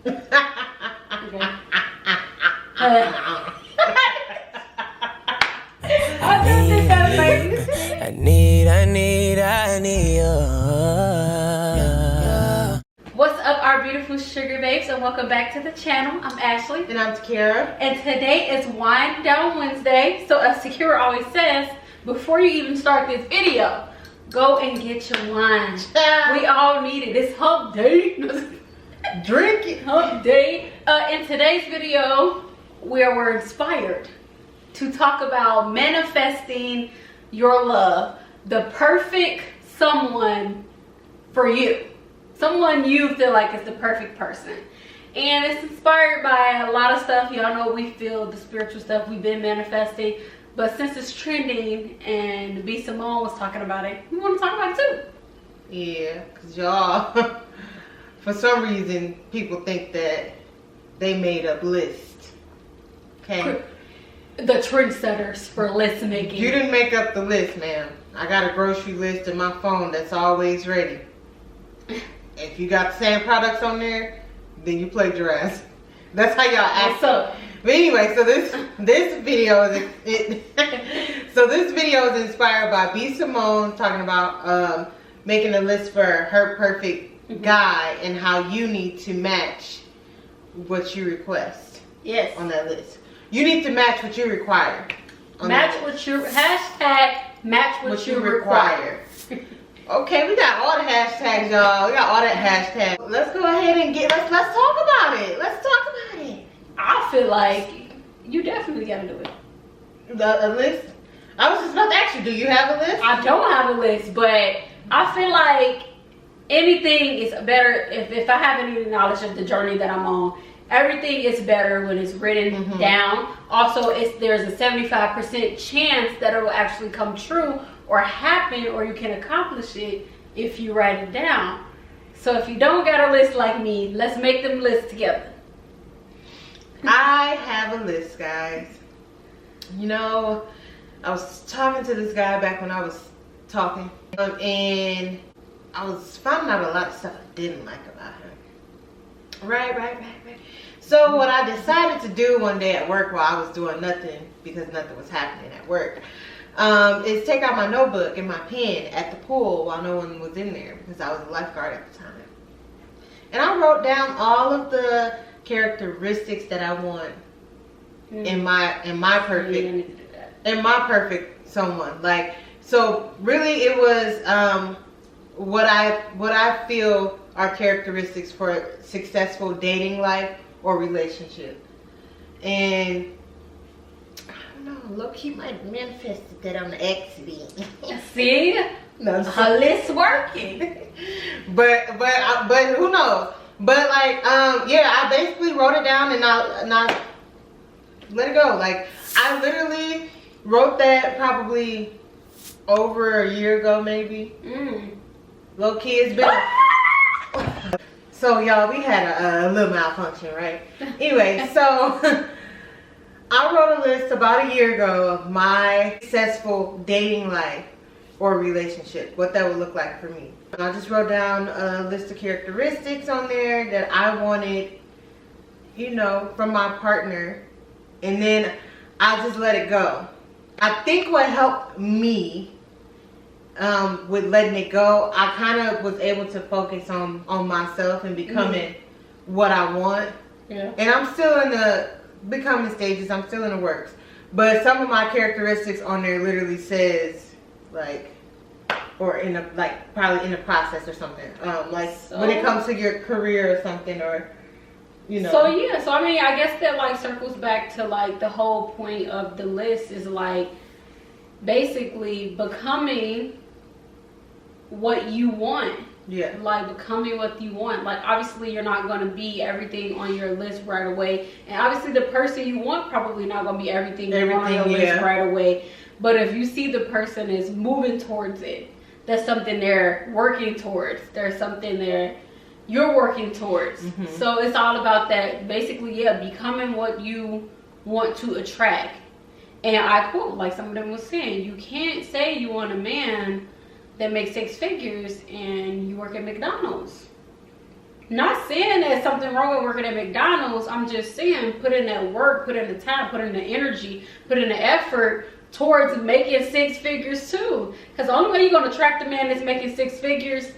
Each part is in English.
Okay. I need What's up, our beautiful sugar babes, and welcome back to the channel. I'm Ashley. And I'm Takera. And today is Wind Down Wednesday. So as Takera always says, before you even start this video, go and get your wine. We all need it. It's hump day. Drink it. Hump day. In today's video, we're inspired to talk about manifesting your love. The perfect someone for you. Someone you feel like is the perfect person. And it's inspired by a lot of stuff. Y'all know we feel the spiritual stuff we've been manifesting. But since it's trending and B Simone was talking about it, we want to talk about it too. Yeah, because y'all, for some reason, people think that they made a list. Okay? The trendsetters for list making. You didn't make up the list, ma'am. I got a grocery list in my phone that's always ready. If you got the same products on there, then you plagiarize. That's how y'all act. So, but anyway, so this video is so this video is inspired by B Simone talking about making a list for her perfect guy and how you need to match what you request. Yes. On that list, you need to match what you require. Match what you match what you require. Okay, we got all the hashtags, y'all. We got all that hashtag. Let's go ahead and let's talk about it. Let's talk about it. I feel like you definitely gotta do it. A list? I was just about to ask you, do you have a list? I don't have a list, but I feel like anything is better if I have any knowledge of the journey that I'm on. Everything is better when it's written down. Also, there's a 75% chance that it will actually come true or happen, or you can accomplish it if you write it down. So if you don't got a list like me, let's make them lists together. I have a list, guys. You know, I was talking to this guy back when I was talking, and I was finding out a lot of stuff I didn't like about him. Right. So what I decided to do one day at work while I was doing nothing, because nothing was happening at work, is take out my notebook and my pen at the pool while no one was in there, because I was a lifeguard at the time. And I wrote down all of the characteristics that I want in my perfect someone. Like, so really it was what I feel are characteristics for a successful dating life or relationship. And no, low-key might manifested that on the accident. See? No, her list working. but who knows? But like, yeah, I basically wrote it down and I let it go. Like, I literally wrote that probably over a year ago, maybe. Low-key, it's been. So y'all, we had a little malfunction, right? Anyway, so I wrote a list about a year ago of my successful dating life or relationship, what that would look like for me. And I just wrote down a list of characteristics on there that I wanted, you know, from my partner, and then I just let it go. I think what helped me with letting it go, I kind of was able to focus on myself and becoming what I want. Yeah. And I'm still in the becoming stages. I'm still in the works. But some of my characteristics on there literally says like, or in a like probably in a process or something. Like so, when it comes to your career or something, or you know. So yeah. So I mean, I guess that like circles back to like the whole point of the list is like basically becoming what you want. Yeah. Like becoming what you want. Like obviously you're not going to be everything on your list right away, and obviously the person you want probably not going to be everything on your list right away. But if you see the person is moving towards it, that's something they're working towards. There's something there you're working towards. So it's all about that. Basically, yeah, becoming what you want to attract. And I quote, like some of them was saying, you can't say you want a man that makes 6 figures and you work at McDonald's. Not saying there's something wrong with working at McDonald's. I'm just saying put in that work, put in the time, put in the energy, put in the effort towards making 6 figures too. Because the only way you're going to attract a man that's making 6 figures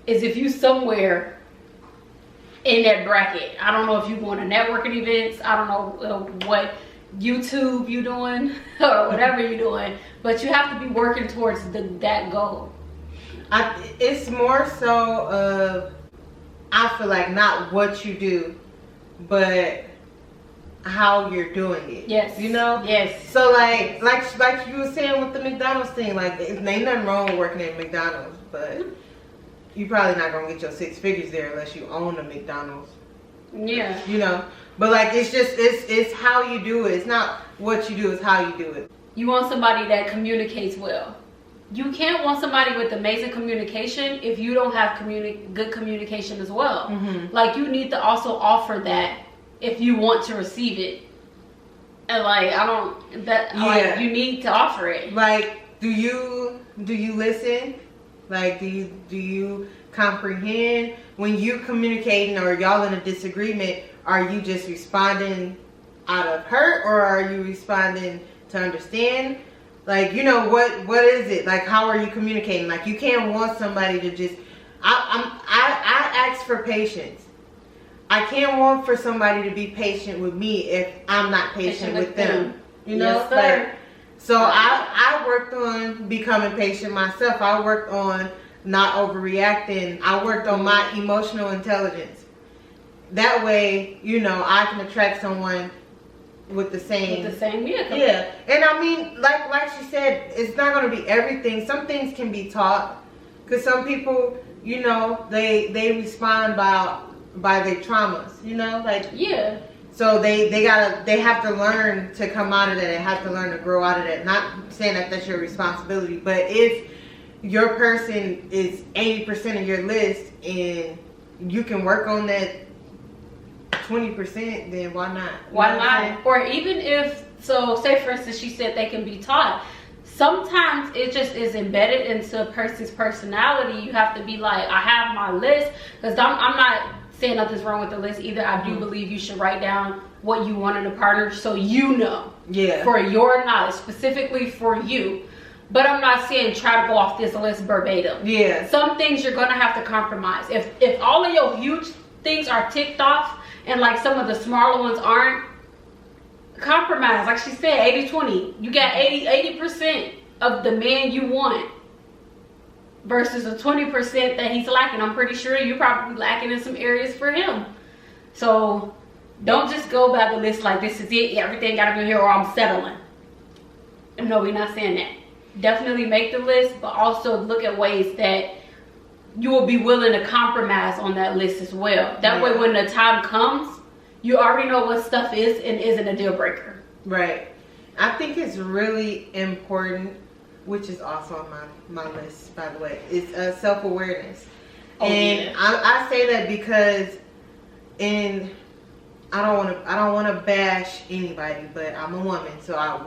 is if you somewhere in that bracket. I don't know if you're going to networking events. I don't know what YouTube you doing or whatever you're doing. But you have to be working towards that goal. It's more so of, I feel like, not what you do, but how you're doing it. Yes. You know? Yes. So like you were saying with the McDonald's thing, like, ain't nothing wrong with working at McDonald's, but you probably not gonna get your 6 figures there unless you own a McDonald's. Yeah. You know? But like, it's how you do it. It's not what you do, it's how you do it. You want somebody that communicates well. You can't want somebody with amazing communication if you don't have good communication as well. Mm-hmm. Like, you need to also offer that if you want to receive it. And like, like, you need to offer it. Like, do you listen? Like, do you comprehend when you communicating or y'all in a disagreement? Are you just responding out of hurt, or are you responding to understand? Like, you know, what is it? Like, how are you communicating? Like, you can't want somebody to just, I ask for patience. I can't want for somebody to be patient with me if I'm not patient with them. You know? Yes, sir. Like, so I worked on becoming patient myself. I worked on not overreacting. I worked on my emotional intelligence. That way, you know, I can attract someone with the same yeah. And I mean, like she said, it's not going to be everything. Some things can be taught, because some people, you know, they respond by their traumas, you know, like, yeah. So they have to learn to come out of that. They have to learn to grow out of that. Not saying that that's your responsibility, but if your person is 80% of your list and you can work on that 20%, then why not? Why not? Or even if, so say for instance, she said they can be taught. Sometimes it just is embedded into a person's personality. You have to be like, I have my list, because I'm not saying nothing's wrong with the list either. I do believe you should write down what you want in a partner, so you know. Yeah. For your knowledge, specifically for you. But I'm not saying try to go off this list verbatim. Yeah. Some things you're gonna have to compromise. If all of your huge things are ticked off and like some of the smaller ones aren't, compromise. Like she said, 80-20. You got 80% of the man you want versus a 20% that he's lacking. I'm pretty sure you're probably lacking in some areas for him. So don't just go by the list like this is it. Everything gotta be here or I'm settling. No, we're not saying that. Definitely make the list, but also look at ways that you will be willing to compromise on that list as well. That way when the time comes, you already know what stuff is and isn't a deal breaker. Right. I think it's really important, which is also on my list, by the way, is self-awareness. I say that because I don't want to bash anybody, but I'm a woman, so I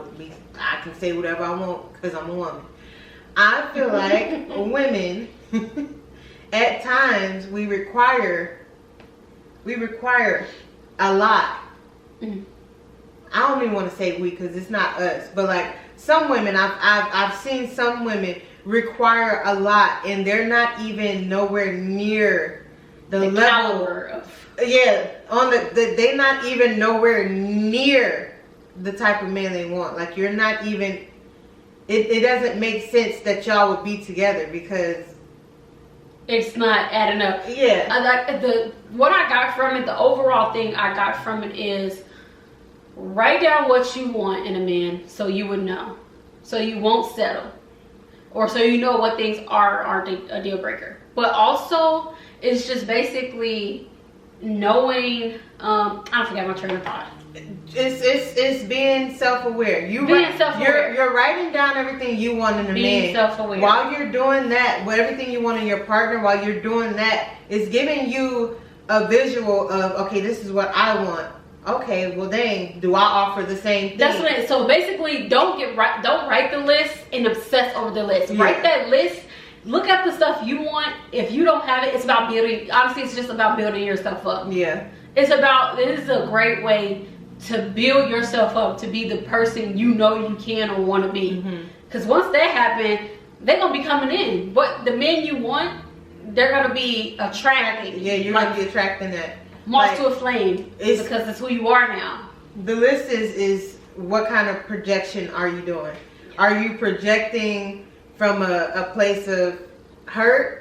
can say whatever I want because I'm a woman. I feel like women, at times, we require a lot. I don't even want to say we, because it's not us, but like some women, I've seen some women require a lot, and they're not even nowhere near the level of. Yeah, they're not even nowhere near the type of man they want. Like, you're not even. It doesn't make sense that y'all would be together because it's not adding up. Yeah. What I got from it, the overall thing I got from it is write down what you want in a man so you would know, so you won't settle, or so you know what things aren't a deal breaker. But also, it's just basically knowing. I forgot my train of thought. It's being self-aware. Self-aware. You're writing down everything you want in a man. Being self-aware. While you're doing that, everything you want in your partner, while you're doing that, is giving you a visual of, okay, this is what I want. Okay, well dang, do I offer the same thing? That's what it is. So basically, don't write the list and obsess over the list. Yeah. Write that list look at the stuff you want. If you don't have it, it's about building. Honestly, it's just about building yourself up. Yeah. This is a great way to build yourself up to be the person you know you can or want to be. Because once that happens, they're going to be coming in. But the men you want, they're going to be attracting. Yeah, you're going to be attracting that. Moth to a flame. Because that's who you are now. The list is what kind of projection are you doing? Are you projecting from a place of hurt?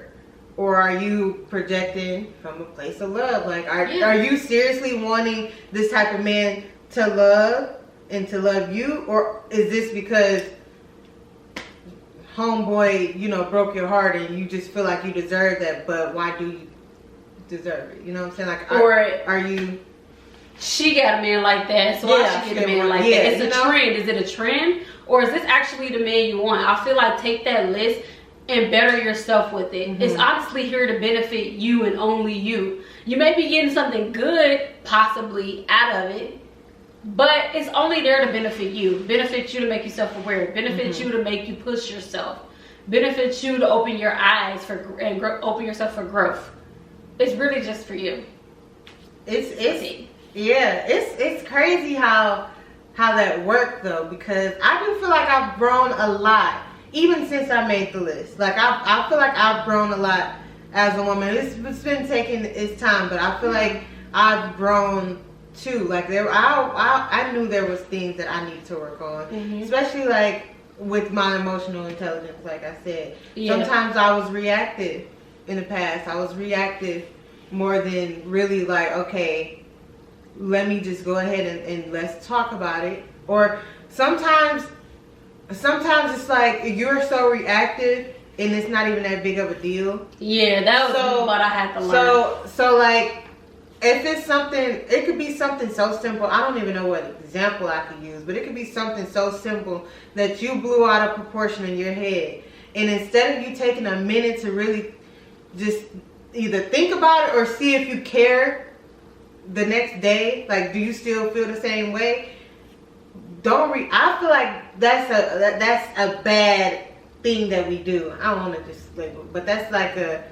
Or are you projecting from a place of love? Like, are you seriously wanting this type of man to love and to love you? Or is this because homeboy, you know, broke your heart and you just feel like you deserve that, but why do you deserve it? You know what I'm saying? Like, are you... She got a man like that, so I should get a man like that. It's a trend. Is it a trend? Or is this actually the man you want? I feel like take that list and better yourself with it. It's honestly here to benefit you and only you. You may be getting something good, possibly, out of it, but it's only there to benefit you. Benefit you to make yourself aware. Benefit you to make you push yourself. Benefit you to open your eyes and open yourself for growth. It's really just for you. It's crazy how that worked though, because I do feel like I've grown a lot. Even since I made the list, like I feel like I've grown a lot as a woman. It's been taking its time, but I feel like I've grown too. Like I knew there was things that I needed to work on, especially like with my emotional intelligence. Like I said, sometimes I was reactive in the past. I was reactive more than really like, okay, let me just go ahead and let's talk about it. Or sometimes it's like you're so reactive and it's not even that big of a deal. Yeah, that was what I had to learn. So like, if it's something, it could be something so simple. I don't even know what example I could use, but it could be something so simple that you blew out of proportion in your head. And instead of you taking a minute to really just either think about it or see if you care the next day, like, do you still feel the same way? I feel like that's a bad thing that we do. I don't want to just label, but that's like a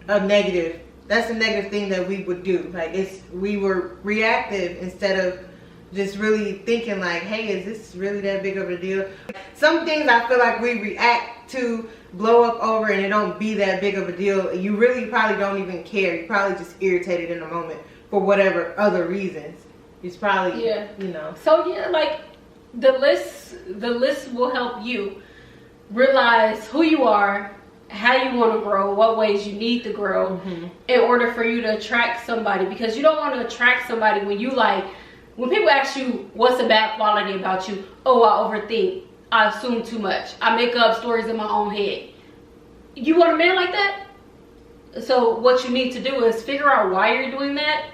negative. That's a negative thing that we would do. Like we were reactive instead of just really thinking like, hey, is this really that big of a deal? Some things I feel like we react to, blow up over, and it don't be that big of a deal. You really probably don't even care. You're probably just irritated in the moment for whatever other reasons. It's probably, you know. So yeah, like the list will help you realize who you are, how you want to grow, what ways you need to grow in order for you to attract somebody. Because you don't want to attract somebody when people ask you what's a bad quality about you. Oh, I overthink, I assume too much, I make up stories in my own head. You want a man like that? So what you need to do is figure out why you're doing that,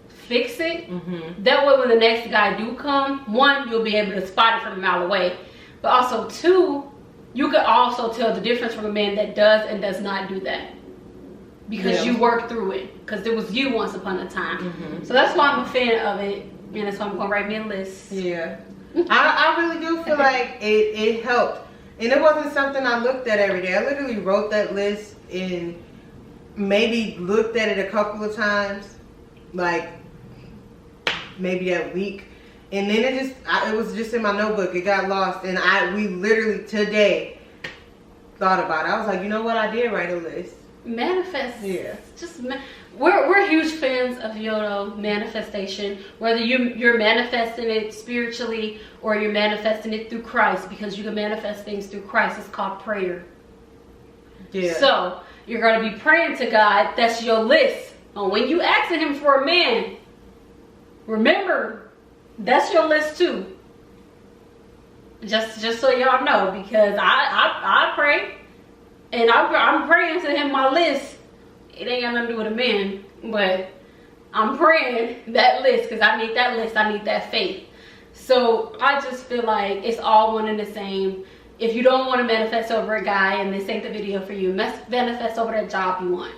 fix it. That way when the next guy do come, one, you'll be able to spot it from a mile away, but also two, you could also tell the difference from a man that does and does not do that, because you worked through it, because it was you once upon a time. So that's why I'm a fan of it, and that's why I'm gonna write me a list. I really do feel like it helped, and it wasn't something I looked at every day. I literally wrote that list and maybe looked at it a couple of times, like maybe that week, and then it was just in my notebook. It got lost, and we literally today thought about it. I was like, you know what, I did write a list. Manifest. We're huge fans of manifestation, whether you're manifesting it spiritually or you're manifesting it through Christ, because you can manifest things through Christ. It's called prayer. So you're going to be praying to God. That's your list. And when you asking him for a man, remember, that's your list too. Just so y'all know, because I pray, and I'm praying to him my list. It ain't got nothing to do with a man, but I'm praying that list because I need that list. I need that faith. So I just feel like it's all one and the same. If you don't want to manifest over a guy and this ain't the video for you, manifest over that job you want,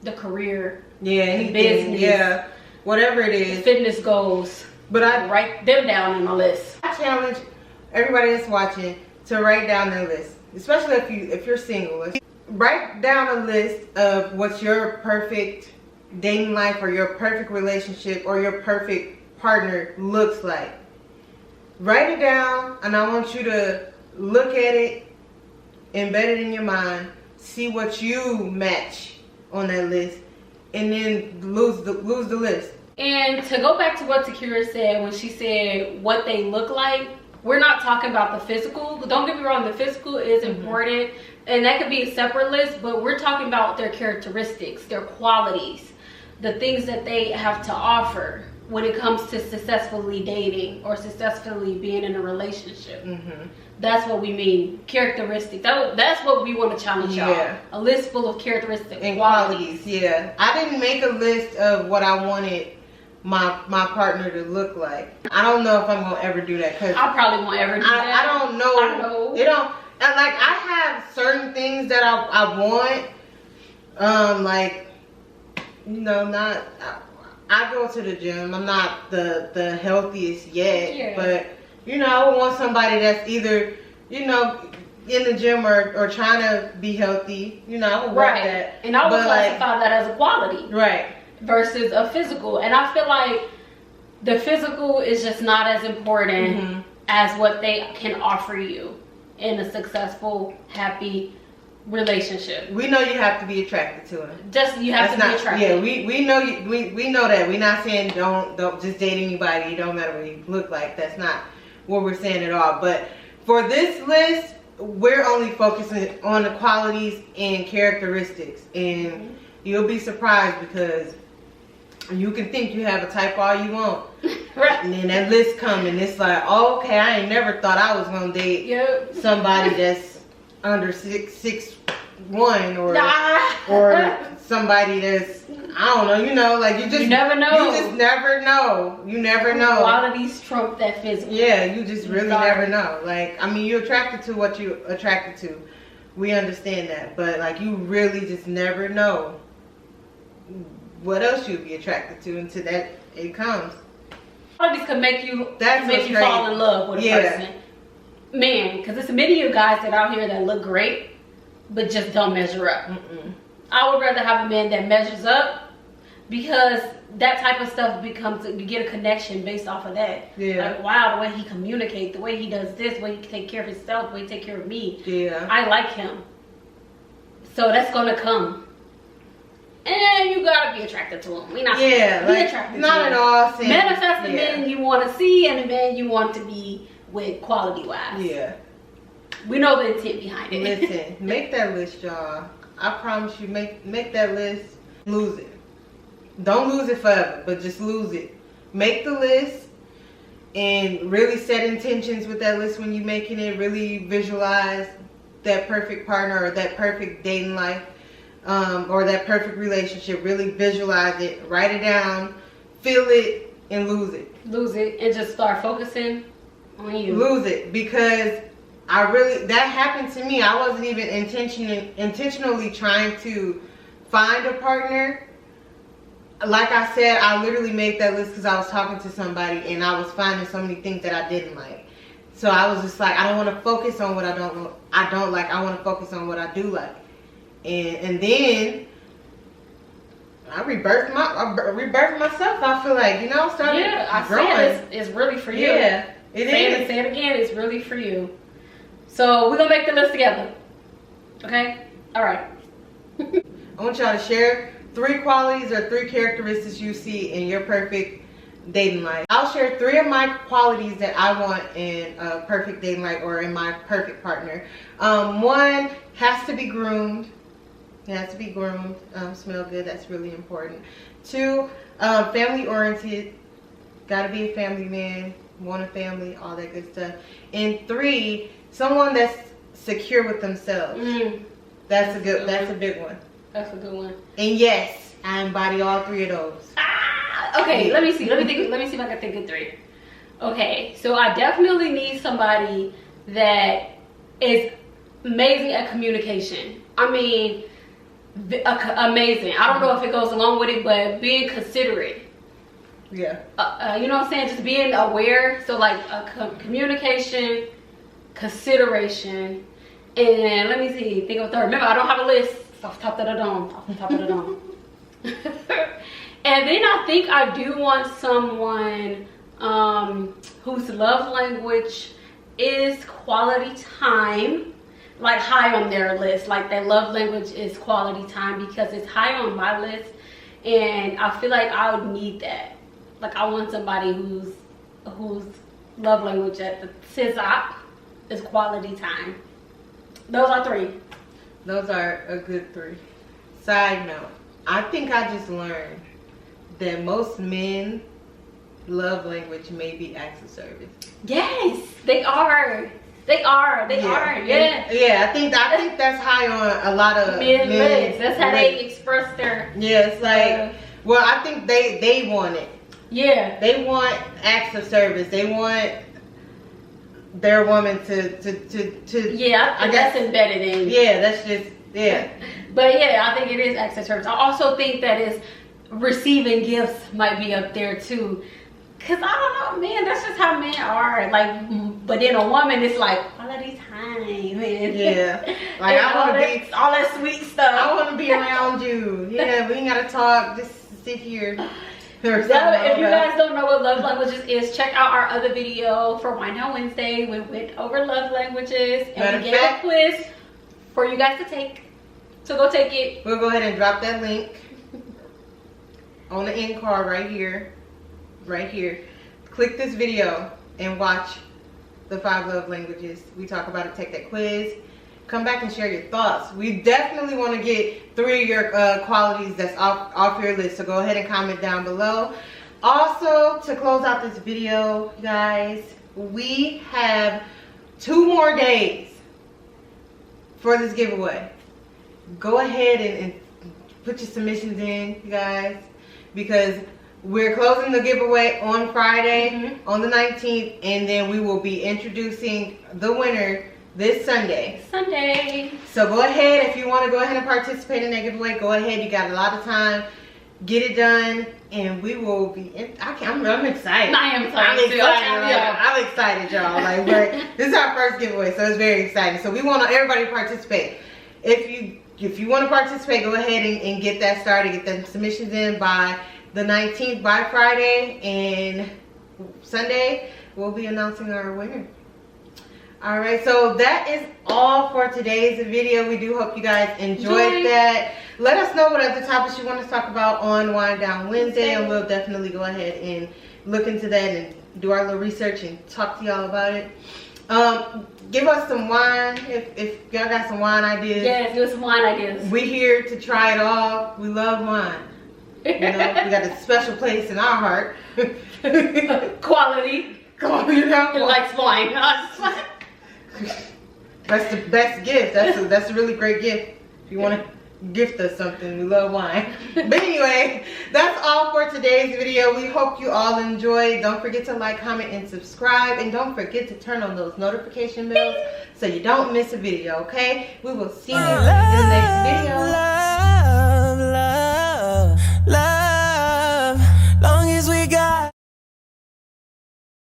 the career, the business, whatever it is, fitness goals. But I write them down in my list. I challenge everybody that's watching to write down their list, especially if you're single. write down a list of what your perfect dating life or your perfect relationship or your perfect partner looks like. Write it down, and I want you to look at it, embed it in your mind, see what you match on that list, and then lose the list. And to go back to what Takera said when she said what they look like, we're not talking about the physical. Don't get me wrong, the physical is important, and that could be a separate list, but we're talking about their characteristics, their qualities, the things that they have to offer when it comes to successfully dating or successfully being in a relationship. That's what we mean, characteristics. That's what we want to challenge y'all. A list full of characteristics and qualities. Yeah, I didn't make a list of what I wanted my partner to look like. I don't know if I'm gonna ever do that, because I probably won't ever do that. I don't know. I know. It don't, like, I have certain things that I want. Like, you know, not. I go to the gym. I'm not the healthiest yet, but you know, I want somebody that's either, you know, in the gym or trying to be healthy. You know, I would want that. And I would classify that as a quality. Right. Versus a physical. And I feel like the physical is just not as important as what they can offer you in a successful, happy relationship. We know you have to be attracted to him. Just you have to be attracted. Yeah, we know we know that. We're not saying don't just date anybody. It don't matter what you look like. That's not what we're saying at all. But for this list, we're only focusing on the qualities and characteristics, and you'll be surprised, because you can think you have a type all you want, and then that list comes and it's like, oh, okay, I ain't never thought I was gonna date somebody that's under 6'1", or somebody that's, I don't know, you know, like you never know. You just never know. You never know. Qualities trump that physical. Yeah, you just really never know. Like, I mean, you're attracted to what you're attracted to. We understand that, but like, you really just never know what else you'll be attracted to until that it comes. Qualities can make you fall in love with a person. Man, because there's many of you guys that out here that look great, but just don't measure up. I would rather have a man that measures up, because that type of stuff becomes, you get a connection based off of that. Like, wow, the way he communicates, the way he does this, the way he take care of himself, the way he take care of me. I like him. So that's gonna come. And you gotta be attracted to him. We not be attracted to him. Not at all. Manifest the man you want to see and the man you want to be with, quality wise. We know the intent behind it. Listen, make that list, y'all. I promise you, make that list. Lose it. Don't lose it forever, but just lose it. Make the list and really set intentions with that list when you're making it. Really visualize that perfect partner or that perfect dating life. Or that perfect relationship. Really visualize it, write it down, feel it, and lose it. Lose it and just start focusing on you. Lose it, because that happened to me. I wasn't even intentionally trying to find a partner. Like I said, I literally made that list because I was talking to somebody and I was finding so many things that I didn't like. So I was just like, I don't want to focus on what I don't like. I want to focus on what I do like. And then I rebirthed myself. I feel like, you know, started growing. It's really for you. Yeah, it is. Say it again. It's really for you. So we're gonna make the list together. Okay. All right. I want y'all to share 3 qualities or 3 characteristics you see in your perfect dating life. I'll share 3 of my qualities that I want in a perfect dating life or in my perfect partner. 1 has to be groomed. It has to be groomed, smell good, that's really important. 2, family oriented, gotta be a family man, want a family, all that good stuff. And 3, someone that's secure with themselves. That's a big one. That's a good one. And yes, I embody all 3 of those. Okay, let me see. Let me see if I can think of 3. Okay, so I definitely need somebody that is amazing at communication. I mean, amazing. I don't know if it goes along with it, but being considerate. Yeah. You know what I'm saying? Just being aware. So like communication, consideration, And let me see, think of third. Remember, I don't have a list. Off the top of the dome. Off the top of the dome. And then I think I do want someone whose love language is quality time. Like high on their list. Like their love language is quality time, because it's high on my list. And I feel like I would need that. Like I want somebody whose love language at the SZA is quality time. Those are 3. Those are a good 3. Side note, I think I just learned that most men love language may be acts of service. Yes, they are. They are. Yeah. Yeah, I think that's high on a lot of men lists. That's how they express their. Yeah, it's like, well, I think they want it. Yeah. They want acts of service. They want their woman to. Yeah, I guess that's embedded in. Yeah, that's just But yeah, I think it is acts of service. I also think that is receiving gifts might be up there too. Cause I don't know, man, that's just how men are. Like, but then a woman is like quality time, man. Yeah, like I want to be all that sweet stuff. I want to be around you. Yeah, we ain't gotta talk. Just sit here. If you guys don't know what love languages is, check out our other video for Wine Down Wednesday. We went over love languages and we gave a quiz for you guys to take. So go take it. We'll go ahead and drop that link on the end card right here. Right here. Click this video and watch the 5 love languages. We talk about it, take that quiz. Come back and share your thoughts. We definitely want to get 3 of your qualities that's off your list. So go ahead and comment down below. Also, to close out this video, guys, we have 2 more days for this giveaway. Go ahead and put your submissions in, you guys, because we're closing the giveaway on Friday, on the 19th, and then we will be introducing the winner this Sunday. So go ahead, if you want to go ahead and participate in that giveaway, go ahead. You got a lot of time. Get it done, and we will be. I'm excited. I am excited. I'm excited, y'all. Like, this is our first giveaway, so it's very exciting. So we want everybody to participate. If you want to participate, go ahead and get that started. Get the submissions in by the 19th, by Friday, and Sunday we'll be announcing our winner. All right, so that is all for today's video. We do hope you guys enjoyed that. Let us know what other topics you want to talk about on Wine Down Wednesday, and we'll definitely go ahead and look into that and do our little research and talk to y'all about it. Give us some wine if y'all got some wine ideas. Yes, give us some wine ideas. We're here to try it all. We love wine. You know, we got a special place in our heart. Quality. You know, He likes wine. That's the best gift. That's a really great gift. If you want to gift us something, we love wine. But anyway, that's all for today's video. We hope you all enjoyed. Don't forget to like, comment, and subscribe. And don't forget to turn on those notification bells so you don't miss a video, okay? We will see you in the next